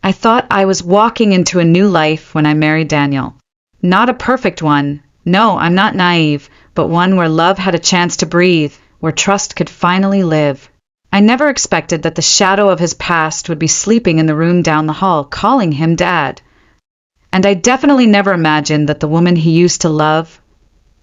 I thought I was walking into a new life when I married Daniel. Not a perfect one. No, I'm not naive, but one where love had a chance to breathe, where trust could finally live. I never expected that the shadow of his past would be sleeping in the room down the hall, calling him Dad. And I definitely never imagined that the woman he used to love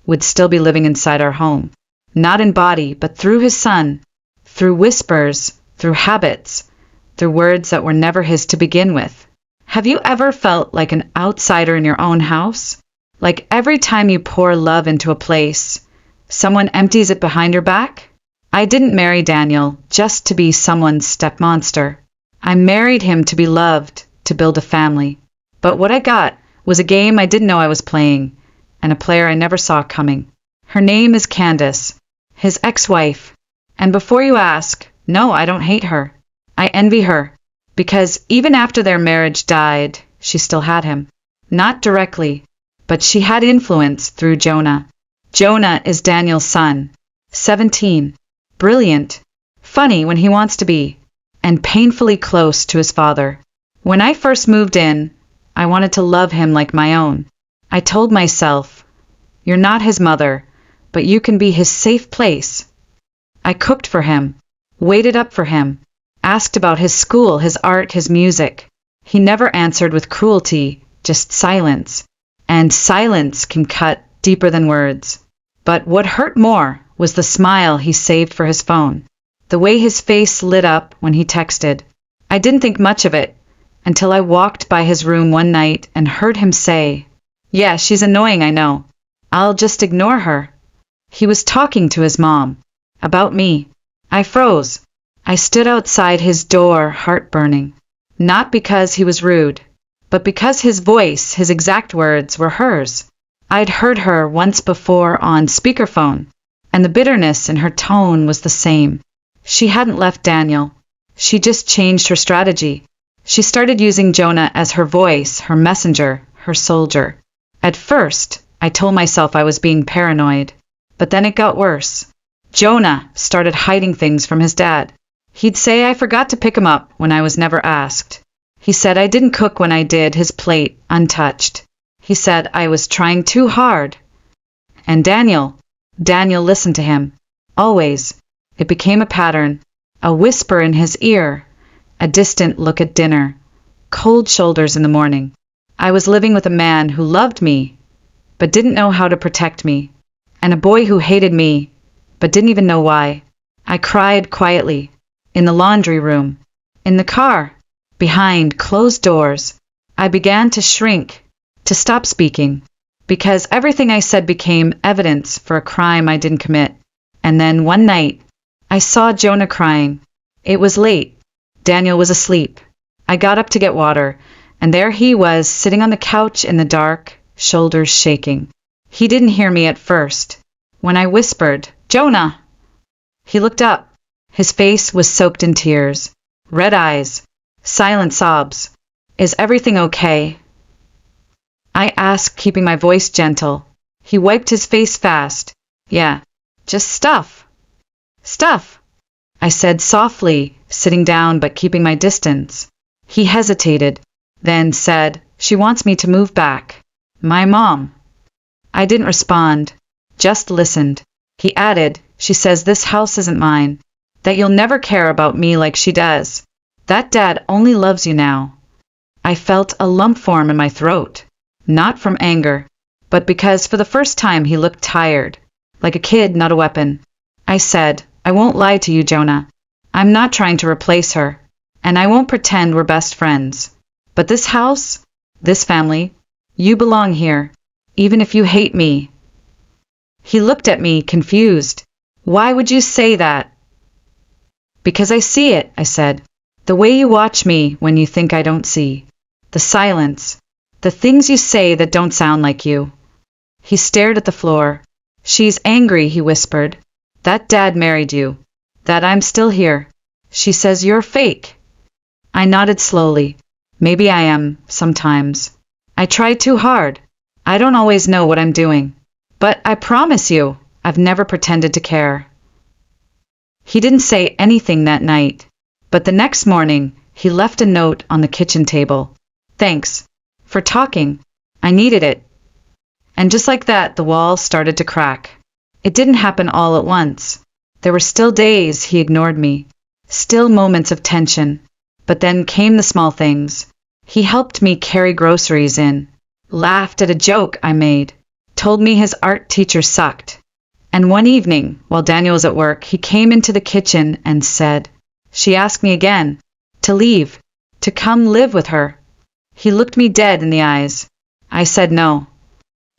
would still be living inside our home. Not in body, but through his son, through whispers, through habits, through words that were never his to begin with. Have you ever felt like an outsider in your own house? Like every time you pour love into a place, someone empties it behind your back? I didn't marry Daniel just to be someone's stepmonster. I married him to be loved, to build a family. But what I got was a game I didn't know I was playing, and a player I never saw coming. Her name is Candace, his ex-wife. And before you ask, no, I don't hate her. I envy her, because even after their marriage died, she still had him. Not directly, but she had influence through Jonah. Jonah is Daniel's son, 17, brilliant, funny when he wants to be, and painfully close to his father. When I first moved in, I wanted to love him like my own. I told myself, you're not his mother, but you can be his safe place. I cooked for him, waited up for him, asked about his school, his art, his music. He never answered with cruelty, just silence. And silence can cut deeper than words. But what hurt more was the smile he saved for his phone, the way his face lit up when he texted. I didn't think much of it until I walked by his room one night and heard him say, "Yeah, she's annoying, I know. I'll just ignore her." He was talking to his mom. About me. I froze. I stood outside his door, heart-burning. Not because he was rude, but because his voice, his exact words, were hers. I'd heard her once before on speakerphone, and the bitterness in her tone was the same. She hadn't left Daniel. She just changed her strategy. She started using Jonah as her voice, her messenger, her soldier. At first, I told myself I was being paranoid, but then it got worse. Jonah started hiding things from his dad. He'd say I forgot to pick him up when I was never asked. He said I didn't cook when I did his plate untouched. He said I was trying too hard. And Daniel listened to him. Always. It became a pattern. A whisper in his ear. A distant look at dinner. Cold shoulders in the morning. I was living with a man who loved me, but didn't know how to protect me. And a boy who hated me, but didn't even know why. I cried quietly. In the laundry room. In the car. Behind closed doors. I began to shrink, to stop speaking, because everything I said became evidence for a crime I didn't commit. And then one night, I saw Jonah crying. It was late. Daniel was asleep. I got up to get water, and there he was, sitting on the couch in the dark, shoulders shaking. He didn't hear me at first. When I whispered, "Jonah!" He looked up. His face was soaked in tears. Red eyes. Silent sobs. "Is everything okay?" I asked, keeping my voice gentle. He wiped his face fast. "Yeah, just stuff." "Stuff," I said softly, sitting down but keeping my distance. He hesitated, then said, "She wants me to move back. My mom." I didn't respond, just listened. He added, "She says this house isn't mine, that you'll never care about me like she does. That Dad only loves you now." I felt a lump form in my throat, not from anger, but because for the first time he looked tired, like a kid, not a weapon. I said, "I won't lie to you, Jonah. I'm not trying to replace her, and I won't pretend we're best friends. But this house, this family, you belong here, even if you hate me." He looked at me, confused. "Why would you say that?" "Because I see it," I said. "The way you watch me when you think I don't see. The silence. The things you say that don't sound like you." He stared at the floor. "She's angry," he whispered. "That Dad married you. That I'm still here. She says you're fake." I nodded slowly. "Maybe I am, sometimes. I try too hard. I don't always know what I'm doing. But I promise you, I've never pretended to care." He didn't say anything that night, but the next morning He left a note on the kitchen table. Thanks for talking. I needed it. And just like that, the wall started to crack. It didn't happen all at once. There were still days he ignored me, still moments of tension. But then came the small things. He helped me carry groceries in, laughed at a joke I made, told me his art teacher sucked. And one evening, while Daniel was at work, he came into the kitchen and said, she asked me again, to leave, to come live with her. He looked me dead in the eyes. I said no.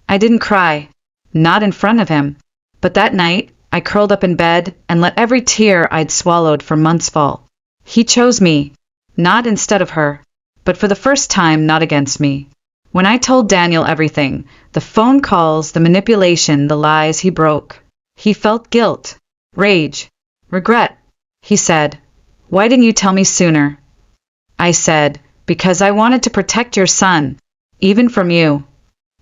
I didn't cry, not in front of him, but that night I curled up in bed and let every tear I'd swallowed for months fall. He chose me, not instead of her, but for the first time not against me. When I told Daniel everything, the phone calls, the manipulation, the lies he broke, he felt guilt, rage, regret. He said, "Why didn't you tell me sooner?" I said, "Because I wanted to protect your son, even from you."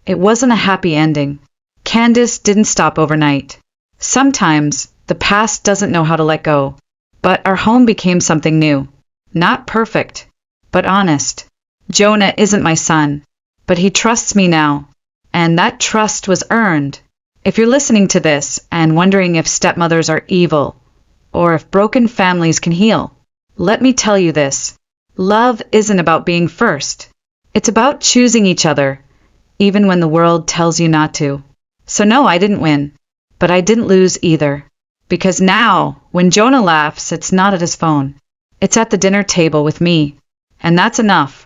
It wasn't a happy ending. Candace didn't stop overnight. Sometimes the past doesn't know how to let go, but our home became something new. Not perfect, but honest. Jonah isn't my son, but he trusts me now, and that trust was earned. If you're listening to this and wondering if stepmothers are evil, or if broken families can heal, let me tell you this. Love isn't about being first. It's about choosing each other, even when the world tells you not to. So no, I didn't win, but I didn't lose either. Because now, when Jonah laughs, it's not at his phone. It's at the dinner table with me. And that's enough.